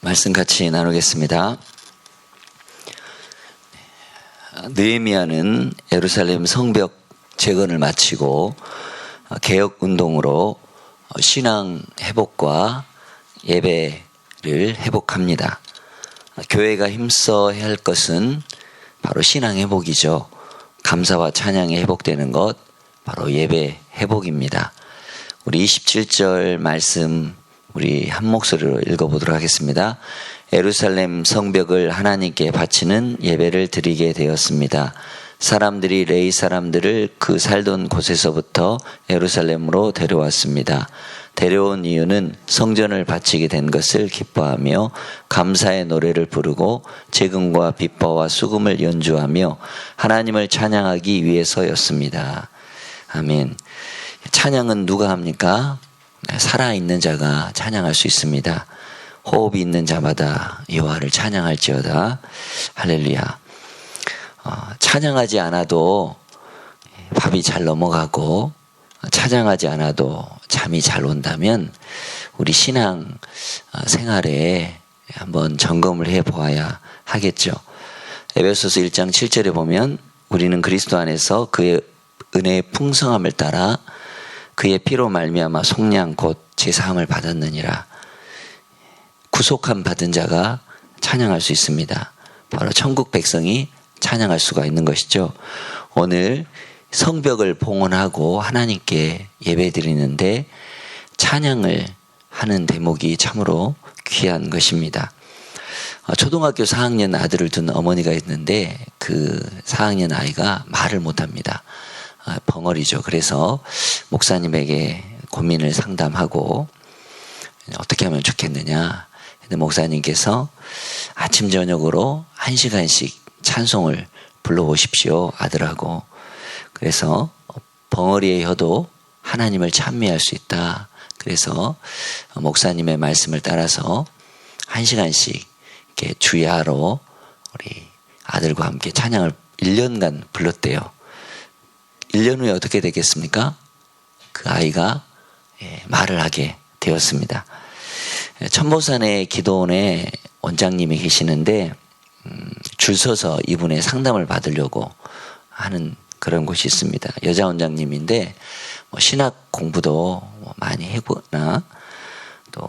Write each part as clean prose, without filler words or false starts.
말씀 같이 나누겠습니다. 느헤미야는 예루살렘 성벽 재건을 마치고 개혁운동으로 신앙 회복과 예배를 회복합니다. 교회가 힘써야 할 것은 바로 신앙 회복이죠. 감사와 찬양이 회복되는 것, 바로 예배 회복입니다. 우리 27절 말씀 우리 한 목소리로 읽어보도록 하겠습니다. 예루살렘 성벽을 하나님께 바치는 예배를 드리게 되었습니다. 사람들이 레위 사람들을 그 살던 곳에서부터 예루살렘으로 데려왔습니다. 데려온 이유는 성전을 바치게 된 것을 기뻐하며 감사의 노래를 부르고 재금과 빗바와 수금을 연주하며 하나님을 찬양하기 위해서였습니다. 아멘. 찬양은 누가 합니까? 살아있는 자가 찬양할 수 있습니다. 호흡이 있는 자마다 여호와를 찬양할지어다. 할렐루야. 찬양하지 않아도 밥이 잘 넘어가고 찬양하지 않아도 잠이 잘 온다면 우리 신앙 생활에 한번 점검을 해보아야 하겠죠. 에베소서 1장 7절에 보면 우리는 그리스도 안에서 그의 은혜의 풍성함을 따라 그의 피로 말미암아 속량 곧 제사함을 받았느니라. 구속함 받은 자가 찬양할 수 있습니다. 바로 천국 백성이 찬양할 수가 있는 것이죠. 오늘 성벽을 봉헌하고 하나님께 예배드리는데 찬양을 하는 대목이 참으로 귀한 것입니다. 초등학교 4학년 아들을 둔 어머니가 있는데 그 4학년 아이가 말을 못합니다. 벙어리죠. 그래서 목사님에게 고민을 상담하고 어떻게 하면 좋겠느냐. 근데 목사님께서 아침 저녁으로 1시간씩 찬송을 불러오십시오. 아들하고. 그래서 벙어리의 혀도 하나님을 찬미할 수 있다. 그래서 목사님의 말씀을 따라서 1시간씩 이렇게 주야로 우리 아들과 함께 찬양을 1년간 불렀대요. 1년 후에 어떻게 되겠습니까? 그 아이가 말을 하게 되었습니다. 천보산의 기도원에 원장님이 계시는데 줄 서서 이분의 상담을 받으려고 하는 그런 곳이 있습니다. 여자 원장님인데 신학 공부도 많이 해보나 또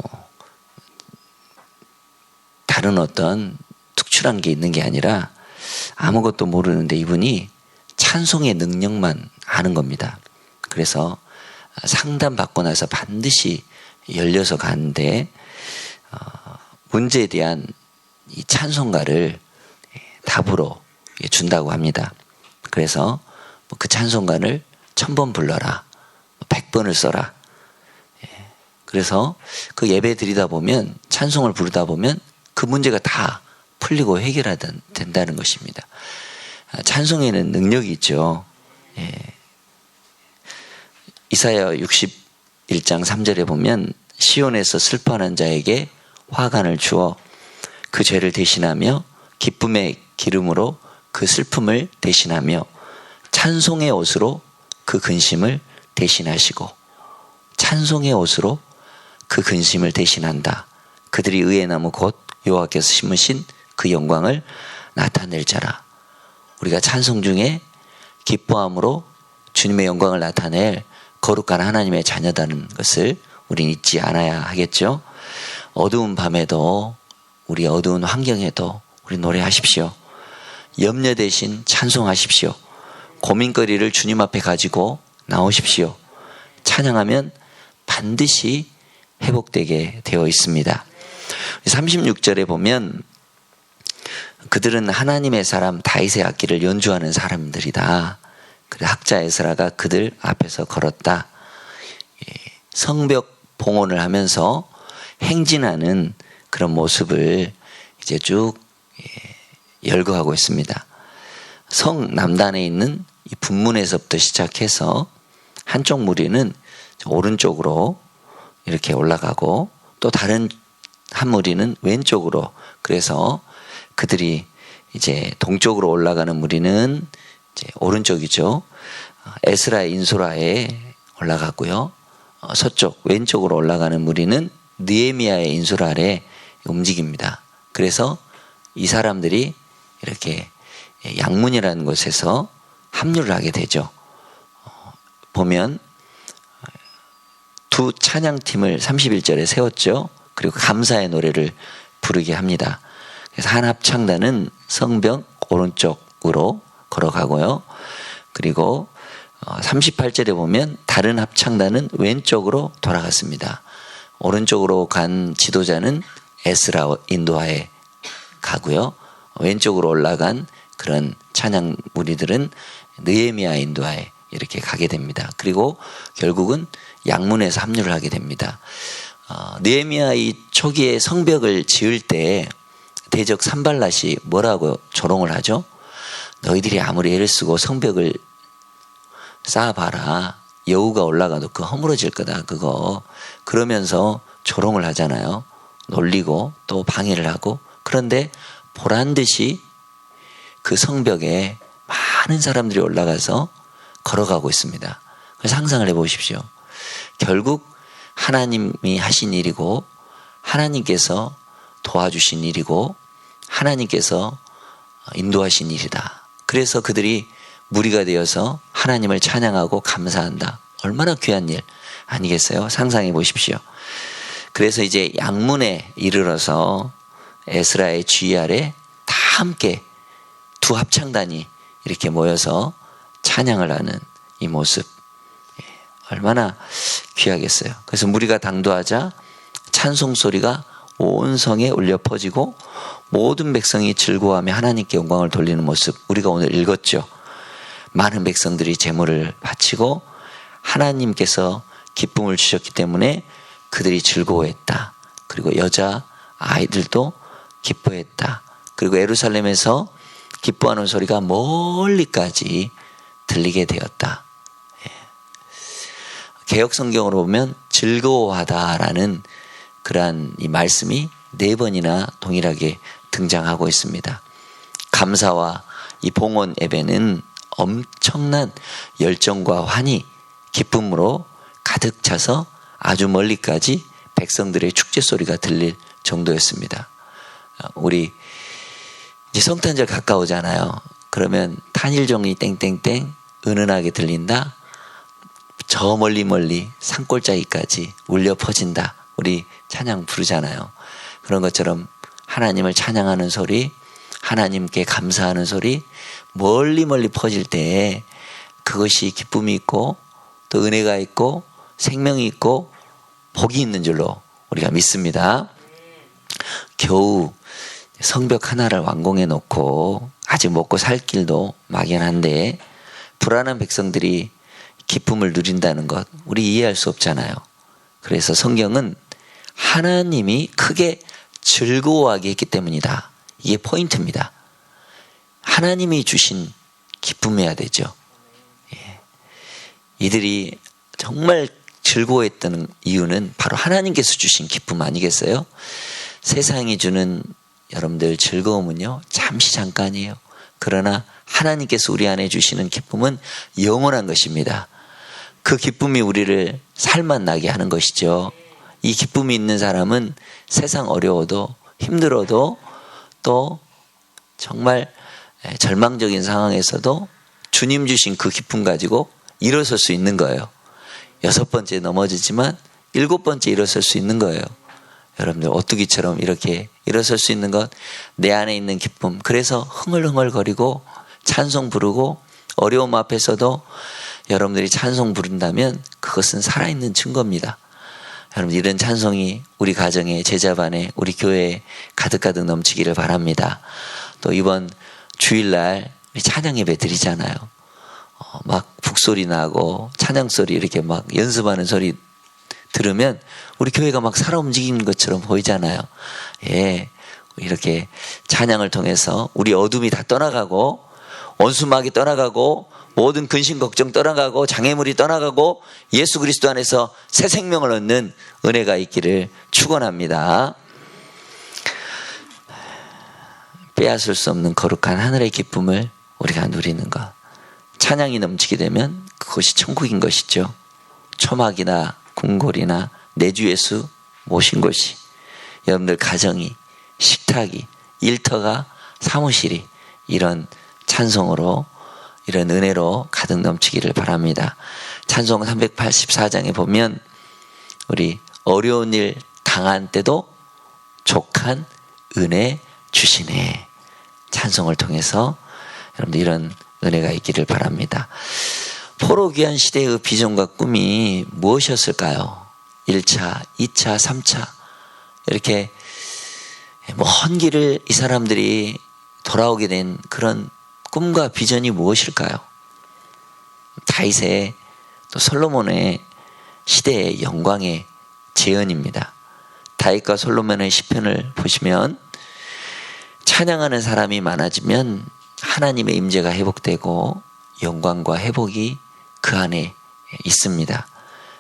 다른 어떤 특출한 게 있는 게 아니라 아무것도 모르는데 이분이 찬송의 능력만 아는 겁니다. 그래서 상담받고 나서 반드시 열려서 가는데 문제에 대한 이 찬송가를 답으로 준다고 합니다. 그래서 그 찬송가를 1000번 불러라, 100번을 써라. 그래서 그 예배 드리다 보면 찬송을 부르다 보면 그 문제가 다 풀리고 해결된다는 것입니다. 찬송에는 능력이 있죠. 이사야 61장 3절에 보면 시온에서 슬퍼하는 자에게 화관을 주어 그 죄를 대신하며 기쁨의 기름으로 그 슬픔을 대신하며 찬송의 옷으로 그 근심을 대신하시고 찬송의 옷으로 그 근심을 대신한다. 그들이 의의 나무 곧 여호와께서 심으신 그 영광을 나타낼 자라. 우리가 찬송 중에 기뻐함으로 주님의 영광을 나타낼 거룩한 하나님의 자녀다는 것을 우리는 잊지 않아야 하겠죠. 어두운 밤에도 우리 어두운 환경에도 우리 노래하십시오. 염려 대신 찬송하십시오. 고민거리를 주님 앞에 가지고 나오십시오. 찬양하면 반드시 회복되게 되어 있습니다. 36절에 보면 그들은 하나님의 사람 다윗의 악기를 연주하는 사람들이다. 그래 학자 에스라가 그들 앞에서 걸었다. 성벽 봉헌을 하면서 행진하는 그런 모습을 이제 쭉 열거하고 있습니다. 성 남단에 있는 이 분문에서부터 시작해서 한쪽 무리는 오른쪽으로 이렇게 올라가고 또 다른 한 무리는 왼쪽으로, 그래서 그들이 이제 동쪽으로 올라가는 무리는 이제 오른쪽이죠. 에스라의 인소라에 올라가고요. 서쪽 왼쪽으로 올라가는 무리는 느헤미야의 인솔 아래 움직입니다. 그래서 이 사람들이 이렇게 양문이라는 곳에서 합류를 하게 되죠. 보면 두 찬양팀을 31절에 세웠죠. 그리고 감사의 노래를 부르게 합니다. 그래서 한 합창단은 성벽 오른쪽으로 걸어가고요. 그리고 38절에 보면 다른 합창단은 왼쪽으로 돌아갔습니다. 오른쪽으로 간 지도자는 에스라 인도하에 가고요. 왼쪽으로 올라간 그런 찬양 무리들은 느헤미야 인도하에 이렇게 가게 됩니다. 그리고 결국은 양문에서 합류를 하게 됩니다. 느헤미야 이 초기에 성벽을 지을 때 대적 산발랏이 뭐라고 조롱을 하죠? 너희들이 아무리 애를 쓰고 성벽을 쌓아봐라. 여우가 올라가도 그거 허물어질 거다. 그거. 그러면서 조롱을 하잖아요. 놀리고 또 방해를 하고. 그런데 보란 듯이 그 성벽에 많은 사람들이 올라가서 걸어가고 있습니다. 그래서 상상을 해보십시오. 결국 하나님이 하신 일이고 하나님께서 도와주신 일이고 하나님께서 인도하신 일이다. 그래서 그들이 무리가 되어서 하나님을 찬양하고 감사한다. 얼마나 귀한 일 아니겠어요? 상상해 보십시오. 그래서 이제 양문에 이르러서 에스라의 지휘 아래 다 함께 두 합창단이 이렇게 모여서 찬양을 하는 이 모습 얼마나 귀하겠어요. 그래서 무리가 당도하자 찬송 소리가 온 성에 울려 퍼지고 모든 백성이 즐거워하며 하나님께 영광을 돌리는 모습 우리가 오늘 읽었죠. 많은 백성들이 제물을 바치고 하나님께서 기쁨을 주셨기 때문에 그들이 즐거워했다. 그리고 여자 아이들도 기뻐했다. 그리고 예루살렘에서 기뻐하는 소리가 멀리까지 들리게 되었다. 개역 성경으로 보면 즐거워하다라는 그러한 이 말씀이 4번이나 동일하게 등장하고 있습니다. 감사와 이 봉헌 예배는 엄청난 열정과 환희, 기쁨으로 가득 차서 아주 멀리까지 백성들의 축제 소리가 들릴 정도였습니다. 우리 이제 성탄절 가까우잖아요. 그러면 탄일종이 땡땡땡 은은하게 들린다. 저 멀리 산골짜기까지 울려 퍼진다. 우리 찬양 부르잖아요. 그런 것처럼 하나님을 찬양하는 소리, 하나님께 감사하는 소리 멀리 퍼질 때 그것이 기쁨이 있고 또 은혜가 있고 생명이 있고 복이 있는 줄로 우리가 믿습니다. 겨우 성벽 하나를 완공해 놓고 아직 먹고 살 길도 막연한데 불안한 백성들이 기쁨을 누린다는 것 우리 이해할 수 없잖아요. 그래서 성경은 하나님이 크게 즐거워하게 했기 때문이다. 이게 포인트입니다. 하나님이 주신 기쁨이어야 되죠. 이들이 정말 즐거워했던 이유는 바로 하나님께서 주신 기쁨 아니겠어요? 세상이 주는 여러분들 즐거움은요 잠시 잠깐이에요. 그러나 하나님께서 우리 안에 주시는 기쁨은 영원한 것입니다. 그 기쁨이 우리를 살만 나게 하는 것이죠. 이 기쁨이 있는 사람은 세상 어려워도 힘들어도 또 정말 절망적인 상황에서도 주님 주신 그 기쁨 가지고 일어설 수 있는 거예요. 6번째 넘어지지만 7번째 일어설 수 있는 거예요. 여러분들 오뚜기처럼 이렇게 일어설 수 있는 것, 내 안에 있는 기쁨. 그래서 흥얼흥얼거리고 찬송 부르고 어려움 앞에서도 여러분들이 찬송 부른다면 그것은 살아있는 증거입니다. 여러분 이런 찬송이 우리 가정에 제자반에 우리 교회에 가득가득 넘치기를 바랍니다. 또 이번 주일날 찬양 예배 드리잖아요. 막 북소리 나고 찬양 소리 이렇게 막 연습하는 소리 들으면 우리 교회가 막 살아 움직이는 것처럼 보이잖아요. 이렇게 찬양을 통해서 우리 어둠이 다 떠나가고 원수마귀 떠나가고 모든 근심 걱정 떠나가고 장애물이 떠나가고 예수 그리스도 안에서 새 생명을 얻는 은혜가 있기를 축원합니다. 빼앗을 수 없는 거룩한 하늘의 기쁨을 우리가 누리는 것. 찬양이 넘치게 되면 그것이 천국인 것이죠. 초막이나 궁궐이나 내주 예수 모신 곳이 여러분들 가정이, 식탁이, 일터가, 사무실이 이런 찬송으로, 이런 은혜로 가득 넘치기를 바랍니다. 찬송 384장에 보면 우리 어려운 일 당한 때도 족한 은혜 주시네, 찬송을 통해서 여러분들 이런 은혜가 있기를 바랍니다. 포로 귀환 시대의 비전과 꿈이 무엇이었을까요? 1차, 2차, 3차 이렇게 먼 길을 이 사람들이 돌아오게 된 그런 꿈과 비전이 무엇일까요? 다윗의 또 솔로몬의 시대의 영광의 재현입니다. 다윗과 솔로몬의 시편을 보시면 찬양하는 사람이 많아지면 하나님의 임재가 회복되고 영광과 회복이 그 안에 있습니다.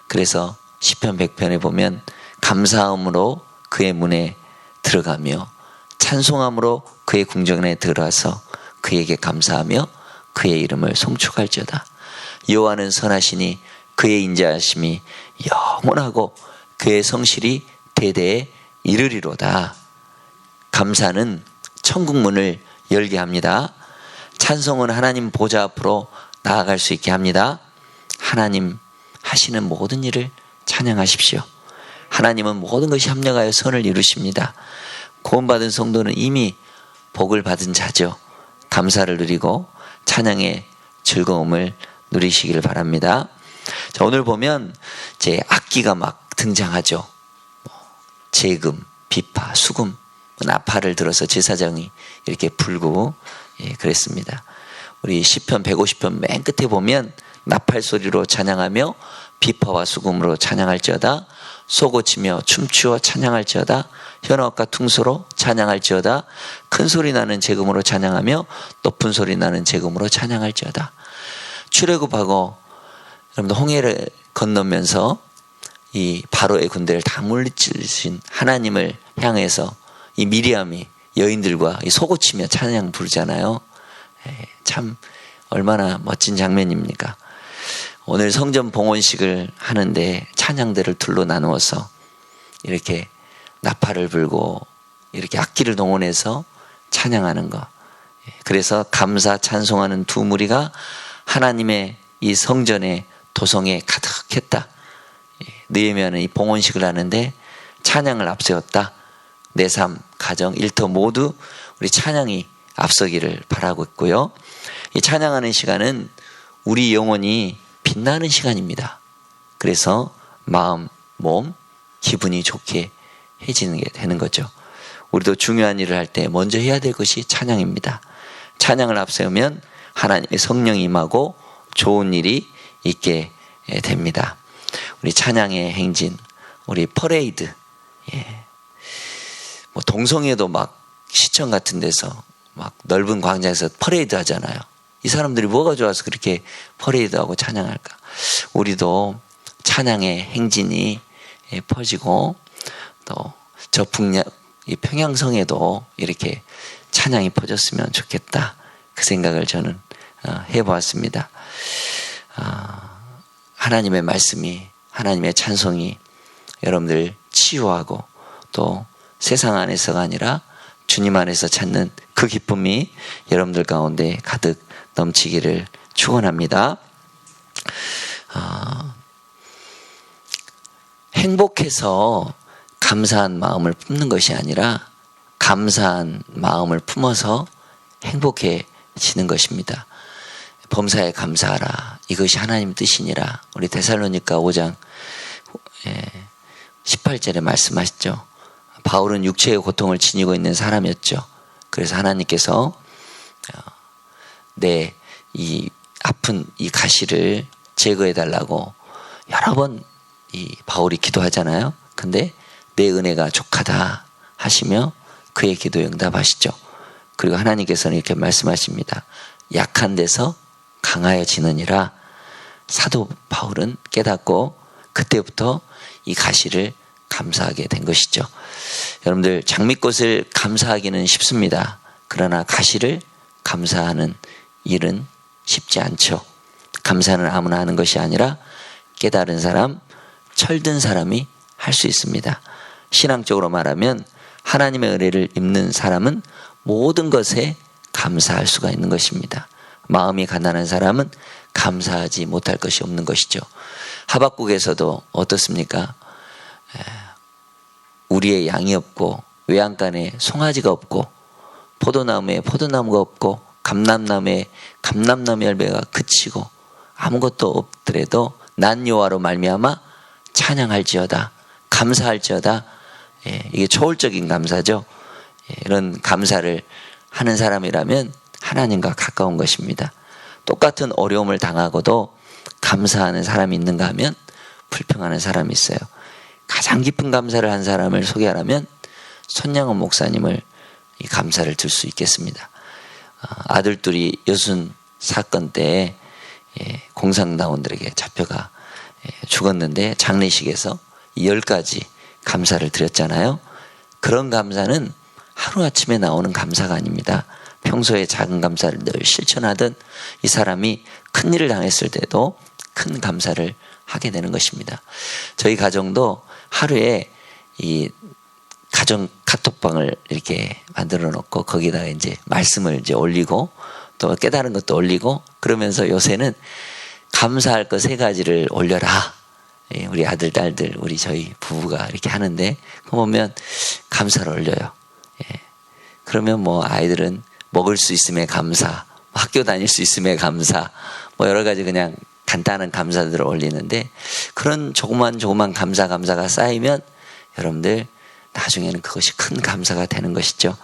그래서 시편 100편에 보면 감사함으로 그의 문에 들어가며 찬송함으로 그의 궁정에 들어와서 그에게 감사하며 그의 이름을 송축할지어다. 여호와는 선하시니 그의 인자하심이 영원하고 그의 성실이 대대에 이르리로다. 감사는 천국 문을 열게 합니다. 찬송은 하나님 보좌 앞으로 나아갈 수 있게 합니다. 하나님 하시는 모든 일을 찬양하십시오. 하나님은 모든 것이 합력하여 선을 이루십니다. 구원받은 성도는 이미 복을 받은 자죠. 감사를 누리고 찬양의 즐거움을 누리시기를 바랍니다. 자, 오늘 보면 제 악기가 막 등장하죠. 제금, 비파, 수금, 나팔을 들어서 제사장이 이렇게 불고 그랬습니다. 우리 시편 150편 맨 끝에 보면 나팔 소리로 찬양하며 비파와 수금으로 찬양할지어다. 쏘고치며 춤추어 찬양할지어다. 현악과 퉁소로 찬양할지어다. 큰 소리 나는 제금으로 찬양하며 높은 소리 나는 제금으로 찬양할지어다. 출애굽하고 여러분들 홍해를 건너면서 이 바로의 군대를 다 물리치신 하나님을 향해서 이 미리암이 여인들과 이 쏘고치며 찬양 부르잖아요. 참 얼마나 멋진 장면입니까? 오늘 성전 봉헌식을 하는데 찬양대를 둘로 나누어서 이렇게 나팔을 불고 이렇게 악기를 동원해서 찬양하는 것. 그래서 감사 찬송하는 두 무리가 하나님의 이 성전의 도성에 가득했다. 느헤미야는 이 봉헌식을 하는데 찬양을 앞세웠다. 내 삶, 가정, 일터 모두 우리 찬양이 앞서기를 바라고 있고요. 이 찬양하는 시간은 우리 영혼이 빛나는 시간입니다. 그래서 마음, 몸, 기분이 좋게 해지는 게 되는 거죠. 우리도 중요한 일을 할 때 먼저 해야 될 것이 찬양입니다. 찬양을 앞세우면 하나님의 성령이 임하고 좋은 일이 있게 됩니다. 우리 찬양의 행진, 우리 퍼레이드, 뭐 동성애도 막 시청 같은 데서 막 넓은 광장에서 퍼레이드 하잖아요. 이 사람들이 뭐가 좋아서 그렇게 퍼레이드하고 찬양할까? 우리도 찬양의 행진이 퍼지고 또 저 북녘 이 평양성에도 이렇게 찬양이 퍼졌으면 좋겠다. 그 생각을 저는 해보았습니다. 하나님의 말씀이, 하나님의 찬송이 여러분들 치유하고 또 세상 안에서가 아니라 주님 안에서 찾는 그 기쁨이 여러분들 가운데 가득 넘치기를 축원합니다. 행복해서 감사한 마음을 품는 것이 아니라 감사한 마음을 품어서 행복해지는 것입니다. 범사에 감사하라. 이것이 하나님 뜻이니라. 우리 데살로니가 5장 18절에 말씀하셨죠. 바울은 육체의 고통을 지니고 있는 사람이었죠. 그래서 하나님께서 내 이 아픈 이 가시를 제거해 달라고 여러 번 이 바울이 기도하잖아요. 근데 내 은혜가 족하다 하시며 그의 기도에 응답하시죠. 그리고 하나님께서는 이렇게 말씀하십니다. 약한 데서 강하여지느니라. 사도 바울은 깨닫고 그때부터 이 가시를 감사하게 된 것이죠. 여러분들 장미꽃을 감사하기는 쉽습니다. 그러나 가시를 감사하는 일은 쉽지 않죠. 감사는 아무나 하는 것이 아니라 깨달은 사람, 철든 사람이 할 수 있습니다. 신앙적으로 말하면 하나님의 은혜를 입는 사람은 모든 것에 감사할 수가 있는 것입니다. 마음이 가난한 사람은 감사하지 못할 것이 없는 것이죠. 하박국에서도 어떻습니까? 우리의 양이 없고 외양간에 송아지가 없고 포도나무에 포도나무가 없고 감람나무에 감람나무 열매가 그치고 아무것도 없더라도 난 여호와로 말미암아 찬양할지어다, 감사할지어다. 이게 초월적인 감사죠. 이런 감사를 하는 사람이라면 하나님과 가까운 것입니다. 똑같은 어려움을 당하고도 감사하는 사람이 있는가 하면 불평하는 사람이 있어요. 가장 깊은 감사를 한 사람을 소개하라면 손양원 목사님을 이 감사를 들 수 있겠습니다. 아들들이 여순 사건 때 공산당원들에게 잡혀가 죽었는데 장례식에서 10가지 감사를 드렸잖아요. 그런 감사는 하루아침에 나오는 감사가 아닙니다. 평소에 작은 감사를 늘 실천하던 이 사람이 큰 일을 당했을 때도 큰 감사를 하게 되는 것입니다. 저희 가정도 하루에 이 가정 카톡방을 이렇게 만들어 놓고 거기다가 이제 말씀을 이제 올리고 또 깨달은 것도 올리고 그러면서 요새는 감사할 것 3가지를 올려라. 우리 아들, 딸들, 우리 저희 부부가 이렇게 하는데 그거 보면 감사를 올려요. 그러면 뭐 아이들은 먹을 수 있음에 감사, 학교 다닐 수 있음에 감사, 뭐 여러 가지 그냥 간단한 감사들을 올리는데 그런 조그만 감사가 쌓이면 여러분들 나중에는 그것이 큰 감사가 되는 것이죠.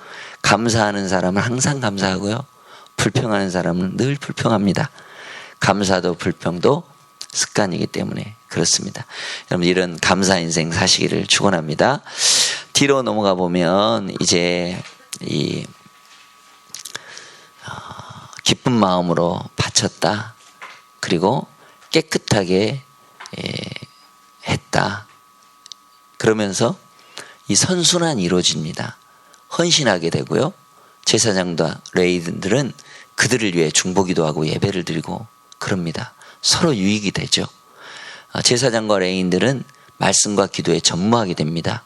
감사하는 사람은 항상 감사하고요. 불평하는 사람은 늘 불평합니다. 감사도 불평도 습관이기 때문에 그렇습니다. 여러분 이런 감사 인생 사시기를 축원합니다. 뒤로 넘어가 보면 이제 이 기쁜 마음으로 바쳤다. 그리고 깨끗하게 했다. 그러면서 이 선순환이 이루어집니다. 헌신하게 되고요. 제사장과 레위인들은 그들을 위해 중보기도 하고 예배를 드리고 그럽니다. 서로 유익이 되죠. 제사장과 레위인들은 말씀과 기도에 전무하게 됩니다.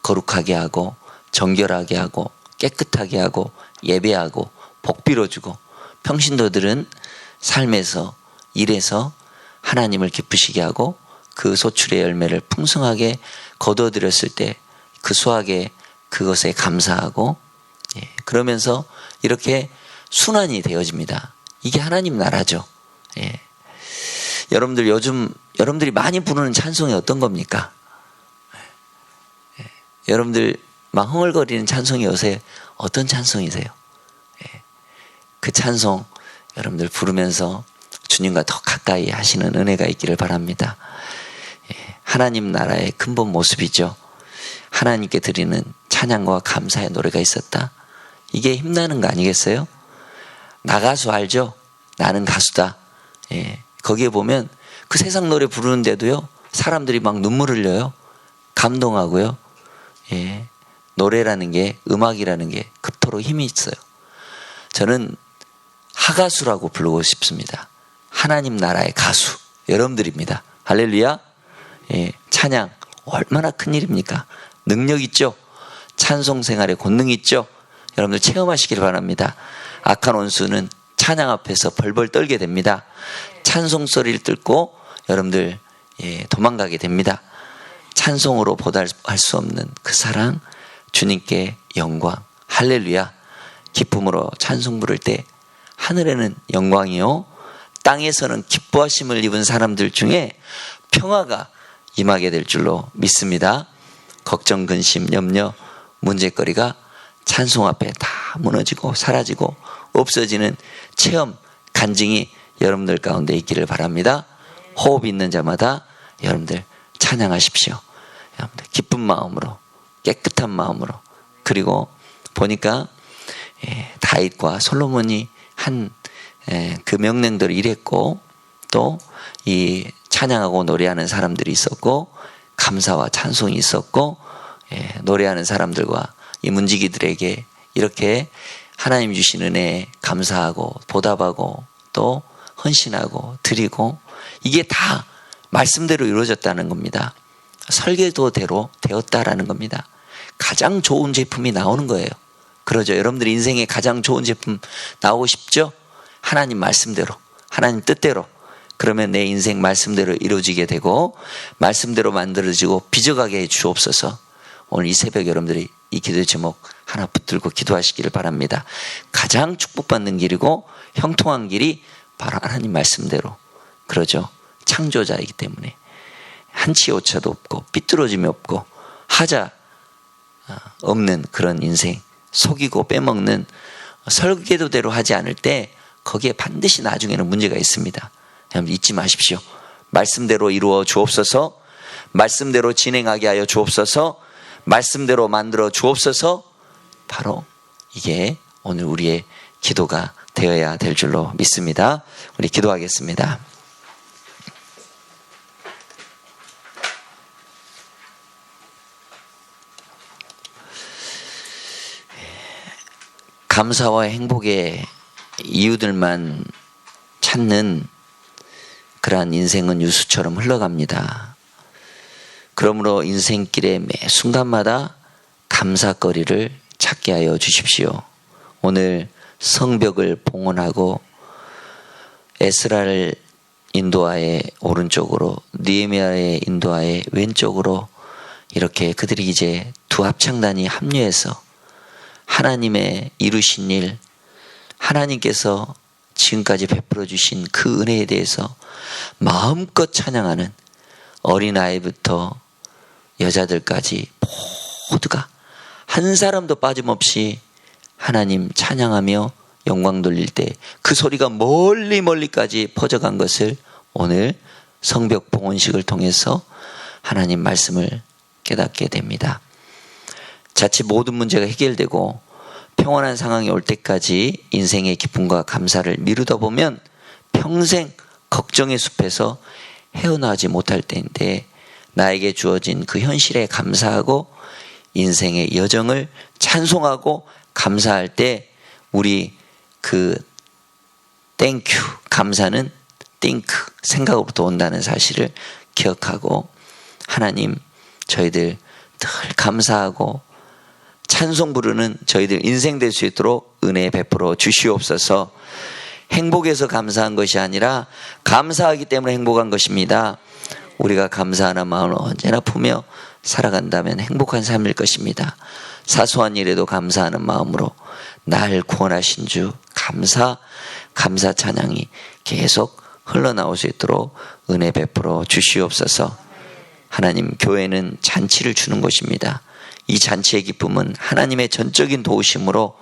거룩하게 하고 정결하게 하고 깨끗하게 하고 예배하고 복 빌어주고 평신도들은 삶에서 일에서 하나님을 기쁘시게 하고 그 소출의 열매를 풍성하게 거둬들였을 때 그 수확에 그것에 감사하고 그러면서 이렇게 순환이 되어집니다. 이게 하나님 나라죠. 여러분들 요즘 여러분들이 많이 부르는 찬송이 어떤 겁니까? 여러분들 막 흥얼거리는 찬송이 요새 어떤 찬송이세요? 그 찬송 여러분들 부르면서 주님과 더 가까이 하시는 은혜가 있기를 바랍니다. 하나님 나라의 근본 모습이죠. 하나님께 드리는 찬양과 감사의 노래가 있었다. 이게 힘나는 거 아니겠어요? 나 가수 알죠? 나는 가수다. 거기에 보면 그 세상 노래 부르는데도요 사람들이 막 눈물 흘려요. 감동하고요. 노래라는 게 음악이라는 게 그토록 힘이 있어요. 저는 하가수라고 부르고 싶습니다. 하나님 나라의 가수 여러분들입니다. 할렐루야. 찬양 얼마나 큰 일입니까? 능력 있죠? 찬송 생활에 권능 있죠? 여러분들 체험하시길 바랍니다. 악한 원수는 찬양 앞에서 벌벌 떨게 됩니다. 찬송 소리를 듣고 여러분들 도망가게 됩니다. 찬송으로 보답할 수 없는 그 사랑, 주님께 영광, 할렐루야. 기쁨으로 찬송 부를 때 하늘에는 영광이요 땅에서는 기뻐하심을 입은 사람들 중에 평화가 임하게 될 줄로 믿습니다. 걱정, 근심, 염려, 문제거리가 찬송 앞에 다 무너지고 사라지고 없어지는 체험, 간증이 여러분들 가운데 있기를 바랍니다. 호흡 있는 자마다 여러분들 찬양하십시오. 여러분들 기쁜 마음으로, 깨끗한 마음으로. 그리고 보니까 다윗과 솔로몬이 한 그 명령대로 일했고 또 이 찬양하고 노래하는 사람들이 있었고 감사와 찬송이 있었고 노래하는 사람들과 이 문지기들에게 이렇게 하나님 주신 은혜에 감사하고 보답하고 또 헌신하고 드리고 이게 다 말씀대로 이루어졌다는 겁니다. 설계도대로 되었다라는 겁니다. 가장 좋은 제품이 나오는 거예요. 그러죠. 여러분들 인생에 가장 좋은 제품 나오고 싶죠? 하나님 말씀대로, 하나님 뜻대로. 그러면 내 인생 말씀대로 이루어지게 되고 말씀대로 만들어지고 빚어가게 해 주옵소서. 오늘 이 새벽 여러분들이 이 기도의 제목 하나 붙들고 기도하시기를 바랍니다. 가장 축복받는 길이고 형통한 길이 바로 하나님 말씀대로. 그러죠. 창조자이기 때문에 한치 오차도 없고 삐뚤어짐이 없고 하자 없는 그런 인생, 속이고 빼먹는 설계도대로 하지 않을 때 거기에 반드시 나중에는 문제가 있습니다. 여러분 잊지 마십시오. 말씀대로 이루어 주옵소서, 말씀대로 진행하게 하여 주옵소서, 말씀대로 만들어 주옵소서. 바로 이게 오늘 우리의 기도가 되어야 될 줄로 믿습니다. 우리 기도하겠습니다. 감사와 행복의 이유들만 찾는 그러한 인생은 유수처럼 흘러갑니다. 그러므로 인생길의 매 순간마다 감사거리를 찾게 하여 주십시오. 오늘 성벽을 봉헌하고 에스라를 인도하에 오른쪽으로, 느헤미야의 인도하에 왼쪽으로 이렇게 그들이 이제 두 합창단이 합류해서 하나님의 이루신 일, 하나님께서 지금까지 베풀어 주신 그 은혜에 대해서 마음껏 찬양하는 어린아이부터 여자들까지 모두가 한 사람도 빠짐없이 하나님 찬양하며 영광 돌릴 때 그 소리가 멀리까지 퍼져간 것을 오늘 성벽 봉헌식을 통해서 하나님 말씀을 깨닫게 됩니다. 자칫 모든 문제가 해결되고 평온한 상황이 올 때까지 인생의 기쁨과 감사를 미루다 보면 평생 걱정의 숲에서 헤어나지 못할 때인데, 나에게 주어진 그 현실에 감사하고 인생의 여정을 찬송하고 감사할 때 우리 그 땡큐, 감사는 think, 생각으로부터 온다는 사실을 기억하고 하나님, 저희들 늘 감사하고 찬송 부르는 저희들 인생 될 수 있도록 은혜 베풀어 주시옵소서. 행복해서 감사한 것이 아니라 감사하기 때문에 행복한 것입니다. 우리가 감사하는 마음을 언제나 품며 살아간다면 행복한 삶일 것입니다. 사소한 일에도 감사하는 마음으로 날 구원하신 주 감사 찬양이 계속 흘러나올 수 있도록 은혜 베풀어 주시옵소서. 하나님, 교회는 잔치를 주는 곳입니다. 이 잔치의 기쁨은 하나님의 전적인 도우심으로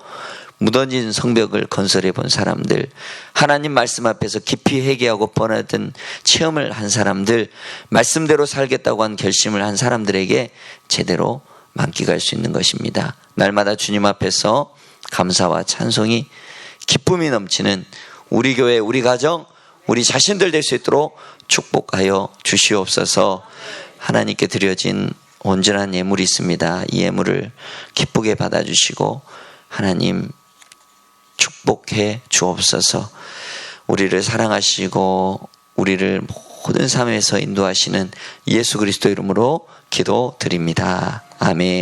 무너진 성벽을 건설해 본 사람들, 하나님 말씀 앞에서 깊이 회개하고 번하던 체험을 한 사람들, 말씀대로 살겠다고 한 결심을 한 사람들에게 제대로 만끽할 수 있는 것입니다. 날마다 주님 앞에서 감사와 찬송이 기쁨이 넘치는 우리 교회, 우리 가정, 우리 자신들 될 수 있도록 축복하여 주시옵소서. 하나님께 드려진 온전한 예물이 있습니다. 이 예물을 기쁘게 받아주시고 하나님 축복해 주옵소서. 우리를 사랑하시고 우리를 모든 삶에서 인도하시는 예수 그리스도 이름으로 기도드립니다. 아멘.